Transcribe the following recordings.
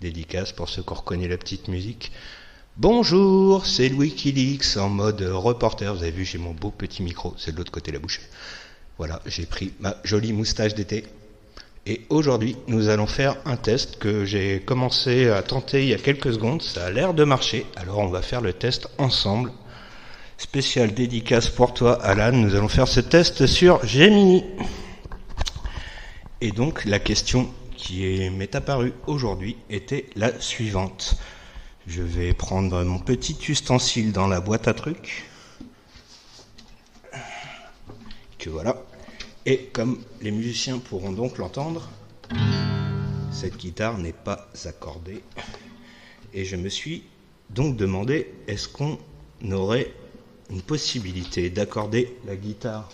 Dédicace pour ceux qui ont reconnu la petite musique. Bonjour, c'est Louis Kilix en mode reporter. Vous avez vu, j'ai mon beau petit micro, c'est de l'autre côté de la bouche. Voilà, j'ai pris ma jolie moustache d'été. Et aujourd'hui, nous allons faire un test que j'ai commencé à tenter il y a quelques secondes. Ça a l'air de marcher, alors on va faire le test ensemble. Spécial dédicace pour toi, Alan. Nous allons faire ce test sur Gemini. Et donc, la question qui m'est apparue aujourd'hui était la suivante. Je vais prendre mon petit ustensile dans la boîte à trucs. Que voilà. Et comme les musiciens pourront donc l'entendre, cette guitare n'est pas accordée. Et je me suis donc demandé, est-ce qu'on aurait une possibilité d'accorder la guitare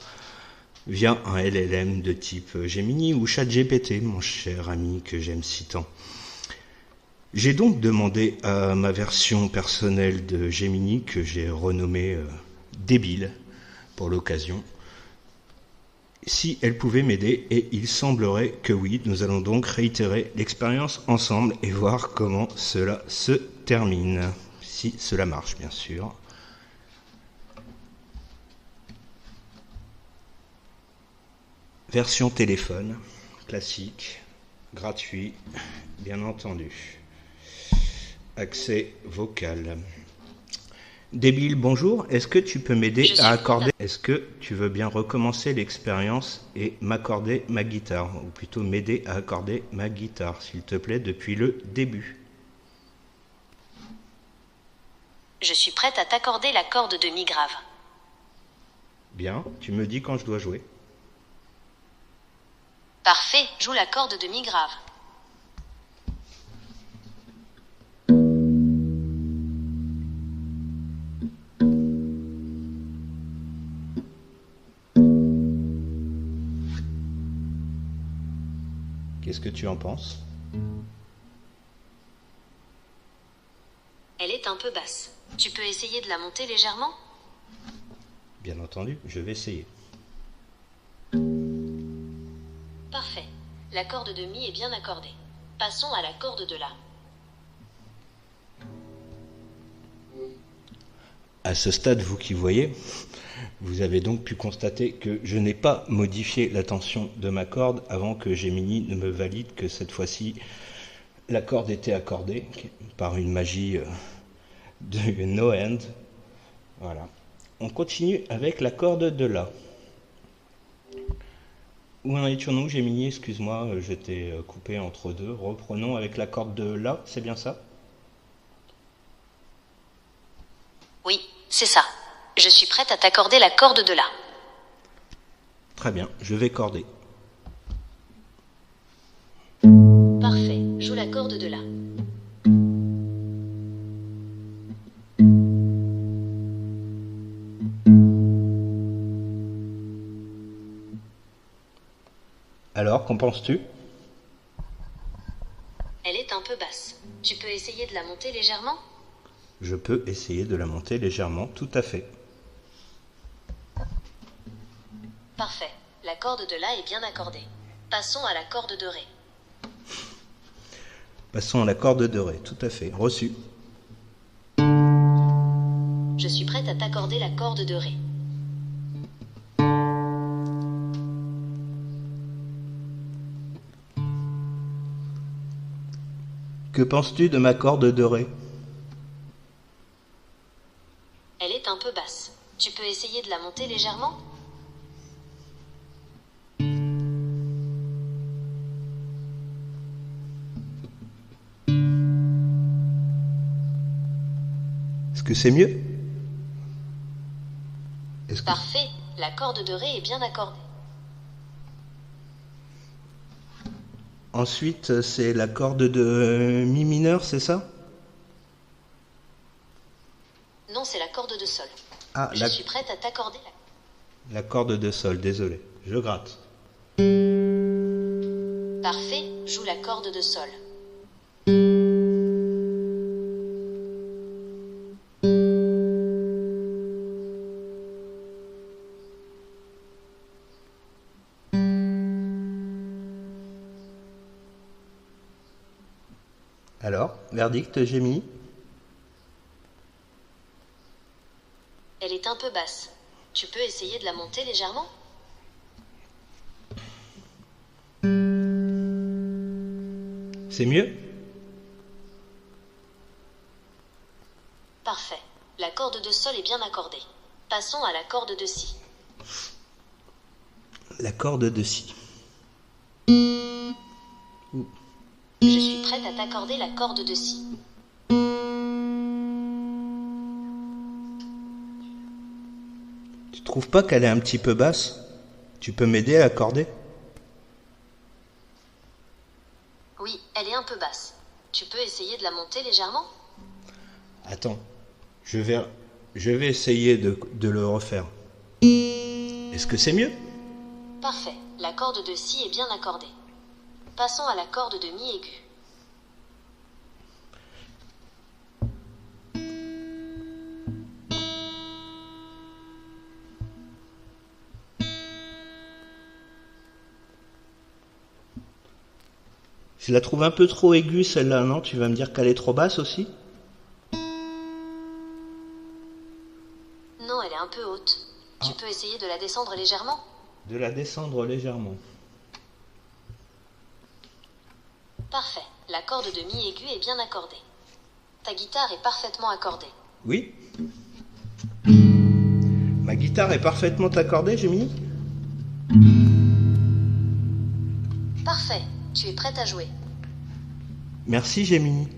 via un LLM de type Gemini ou ChatGPT, mon cher ami que j'aime si tant. J'ai donc demandé à ma version personnelle de Gemini, que j'ai renommée Débile pour l'occasion, si elle pouvait m'aider, et il semblerait que oui. Nous allons donc réitérer l'expérience ensemble et voir comment cela se termine, si cela marche bien sûr. Version téléphone, classique, gratuit, bien entendu. Accès vocal. Débile, bonjour, est-ce que tu peux m'aider à accorder? Est-ce que tu veux bien recommencer l'expérience et m'accorder ma guitare? Ou plutôt m'aider à accorder ma guitare, s'il te plaît, depuis le début. Je suis prête à t'accorder la corde de mi grave. Bien, tu me dis quand je dois jouer. Parfait, joue la corde de mi grave. Qu'est-ce que tu en penses? Elle est un peu basse. Tu peux essayer de la monter légèrement? Bien entendu, je vais essayer. Parfait. La corde de mi est bien accordée. Passons à la corde de la. À ce stade, vous qui voyez, vous avez donc pu constater que je n'ai pas modifié la tension de ma corde avant que Gemini ne me valide que cette fois-ci la corde était accordée par une magie de no end. Voilà. On continue avec la corde de la. Où en étions-nous, Gemini? Excuse-moi, je t'ai coupé entre deux. Reprenons avec la corde de la, c'est bien ça? Oui, c'est ça. Je suis prête à t'accorder la corde de la. Très bien, je vais corder. Parfait, joue la corde de la. Alors, qu'en penses-tu? Elle est un peu basse. Tu peux essayer de la monter légèrement? Je peux essayer de la monter légèrement, tout à fait. Parfait. La corde de la est bien accordée. Passons à la corde de ré. Passons à la corde de ré, tout à fait. Reçu. Je suis prête à t'accorder la corde de ré. Que penses-tu de ma corde de ré? Elle est un peu basse. Tu peux essayer de la monter légèrement? Est-ce que c'est mieux? Parfait. La corde de ré est bien accordée. Ensuite, c'est la corde de mi mineur, c'est ça? Non, c'est la corde de sol. Ah, Je suis prête à t'accorder la corde de sol, désolé. Je gratte. Parfait, joue la corde de sol. verdict, Gemini? Elle est un peu basse. Tu peux essayer de la monter légèrement? C'est mieux? Parfait. La corde de sol est bien accordée. Passons à la corde de si. La corde de si. Je suis prête à t'accorder la corde de si. Tu trouves pas qu'elle est un petit peu basse? Tu peux m'aider à l'accorder? Oui, elle est un peu basse. Tu peux essayer de la monter légèrement? Attends, je vais essayer de le refaire. Est-ce que c'est mieux? Parfait. La corde de si est bien accordée. Passons à la corde de mi aiguë. Je la trouve un peu trop aiguë celle-là, non? Tu vas me dire qu'elle est trop basse aussi? Non, elle est un peu haute. Tu peux essayer de la descendre légèrement? De la descendre légèrement. Parfait. La corde de mi aiguë est bien accordée. Ta guitare est parfaitement accordée. Oui? Ma guitare est parfaitement accordée, Gemini? Parfait. Tu es prête à jouer. Merci, Gemini.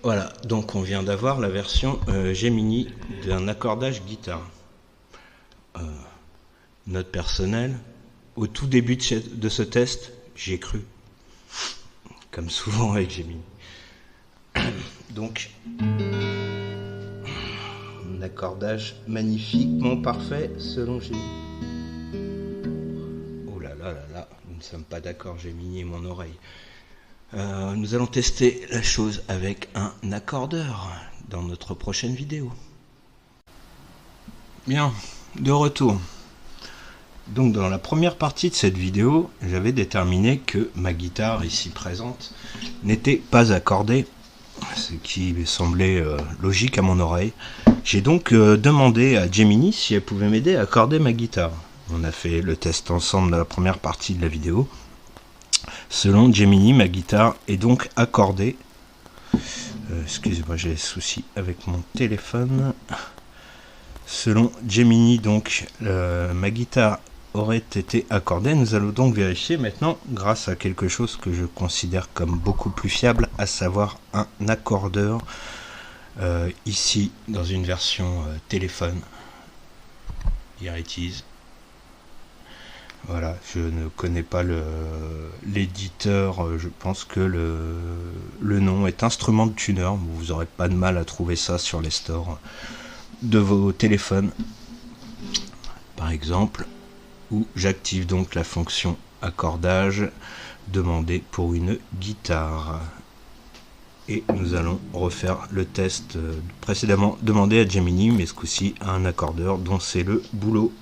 Voilà, donc on vient d'avoir la version Gemini d'un accordage guitare. Note personnelle, au tout début de ce test, j'y ai cru. Comme souvent avec Gemini. Donc, un accordage magnifiquement parfait selon Gemini. Oh là là là là, nous ne sommes pas d'accord, Gemini et mon oreille. Nous allons tester la chose avec un accordeur dans notre prochaine vidéo. Bien, de retour. Donc dans la première partie de cette vidéo, j'avais déterminé que ma guitare ici présente n'était pas accordée, ce qui semblait logique à mon oreille. J'ai donc demandé à Gemini si elle pouvait m'aider à accorder ma guitare. On a fait le test ensemble dans la première partie de la vidéo. Selon Gemini, ma guitare est donc accordée. Excusez-moi, j'ai des soucis avec mon téléphone. Selon Gemini, donc, ma guitare aurait été accordée. Nous allons donc vérifier maintenant grâce à quelque chose que je considère comme beaucoup plus fiable, à savoir un accordeur. Ici, dans une version téléphone. Here it is. Voilà, je ne connais pas l'éditeur, je pense que le nom est Instrument Tuner, vous n'aurez pas de mal à trouver ça sur les stores de vos téléphones, par exemple, où j'active donc la fonction accordage demandée pour une guitare. Et nous allons refaire le test précédemment demandé à Gemini, mais ce coup-ci à un accordeur dont c'est le boulot.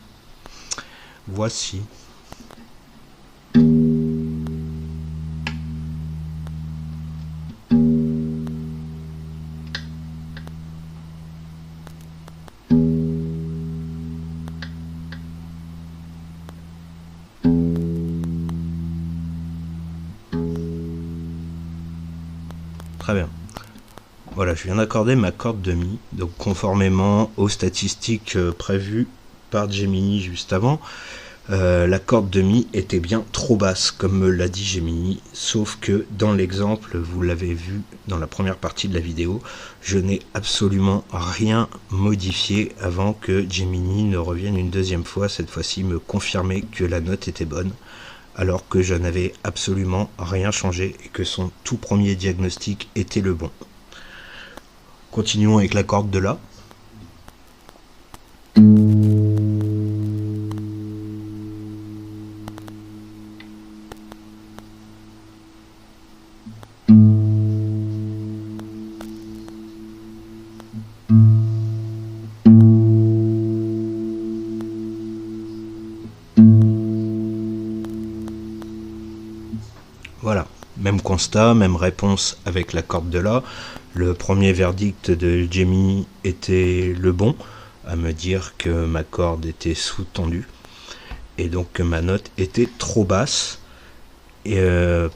Voici. Très bien. Voilà, je viens d'accorder ma corde de mi, donc conformément aux statistiques prévues par Gemini juste avant. La corde de mi était bien trop basse, comme me l'a dit Gemini, sauf que dans l'exemple, vous l'avez vu dans la première partie de la vidéo, je n'ai absolument rien modifié avant que Gemini ne revienne une deuxième fois, cette fois-ci me confirmer que la note était bonne, alors que je n'avais absolument rien changé et que son tout premier diagnostic était le bon. Continuons avec la corde de La. Voilà, même constat, même réponse avec la corde de La. Le premier verdict de Gemini était le bon, à me dire que ma corde était sous-tendue et donc que ma note était trop basse. Et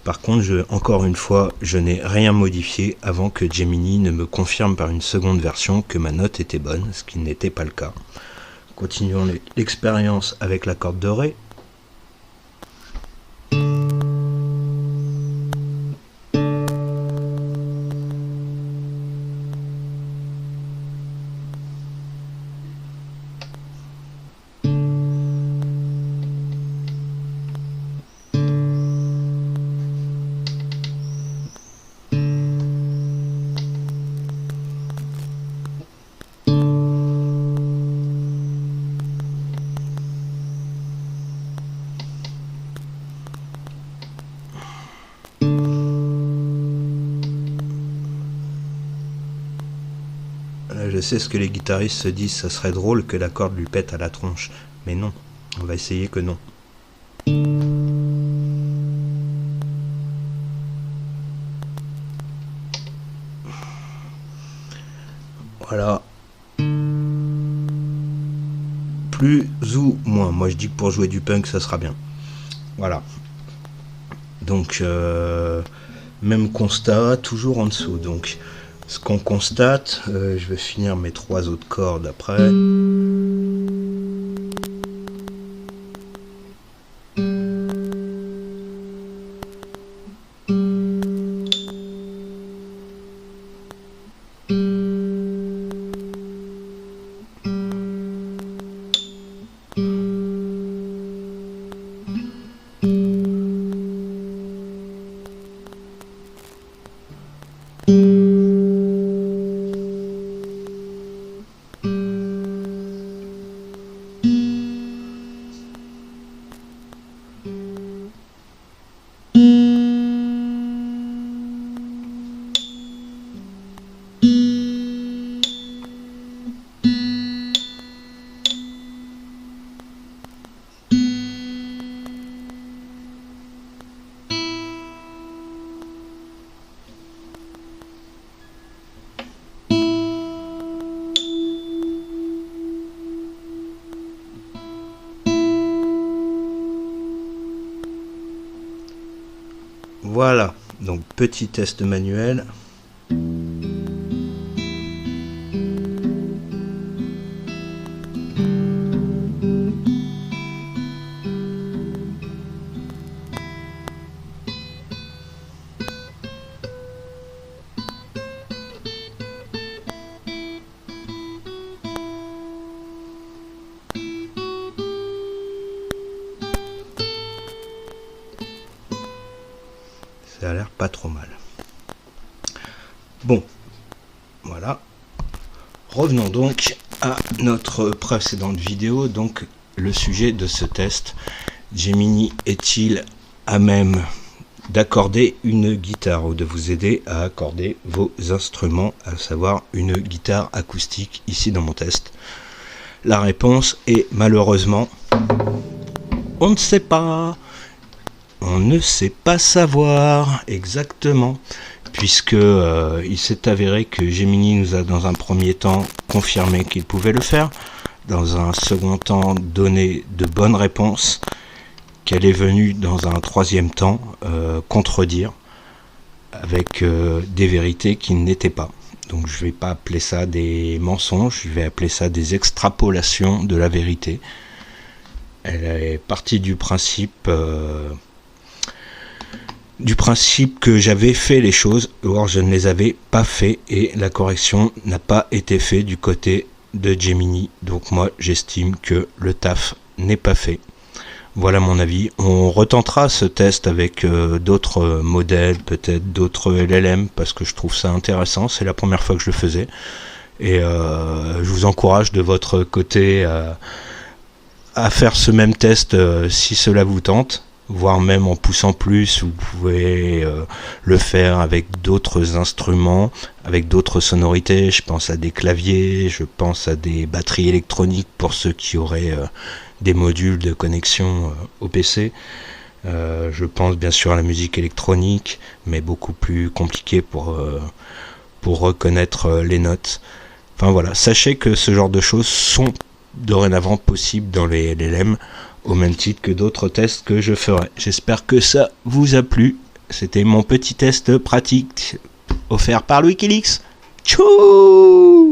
par contre, encore une fois, je n'ai rien modifié avant que Gemini ne me confirme par une seconde version que ma note était bonne, ce qui n'était pas le cas. Continuons l'expérience avec la corde de Ré. Je sais ce que les guitaristes se disent, ça serait drôle que la corde lui pète à la tronche. Mais non, on va essayer que non. Voilà. Plus ou moins. Moi je dis que pour jouer du punk ça sera bien. Voilà. Donc même constat, toujours en dessous. Donc ce qu'on constate, je vais finir mes 3 autres cordes après. Voilà, donc petit test manuel. Ça a l'air pas trop mal. Bon, voilà. Revenons donc à notre précédente vidéo, donc le sujet de ce test. Gemini est-il à même d'accorder une guitare ou de vous aider à accorder vos instruments, à savoir une guitare acoustique ici dans mon test? La réponse est malheureusement on ne sait pas. On ne sait pas savoir exactement, puisque il s'est avéré que Gemini nous a dans un premier temps confirmé qu'il pouvait le faire, dans un second temps donné de bonnes réponses, qu'elle est venue dans un troisième temps contredire avec des vérités qui n'étaient pas. Donc je ne vais pas appeler ça des mensonges, je vais appeler ça des extrapolations de la vérité. Elle est partie du principe que j'avais fait les choses, or je ne les avais pas fait et la correction n'a pas été faite du côté de Gemini. Donc moi j'estime que le taf n'est pas fait. Voilà mon avis. On retentera ce test avec d'autres modèles, peut-être d'autres LLM, parce que je trouve ça intéressant. C'est la première fois que je le faisais. Et je vous encourage de votre côté à faire ce même test si cela vous tente. Voire même en poussant plus, vous pouvez le faire avec d'autres instruments, avec d'autres sonorités. Je pense à des claviers, je pense à des batteries électroniques pour ceux qui auraient des modules de connexion au PC. Je pense bien sûr à la musique électronique, mais beaucoup plus compliqué pour reconnaître les notes. Enfin voilà, sachez que ce genre de choses sont dorénavant possibles dans les LLM, au même titre que d'autres tests que je ferai. J'espère que ça vous a plu. C'était mon petit test pratique offert par Wikileaks. Tchou!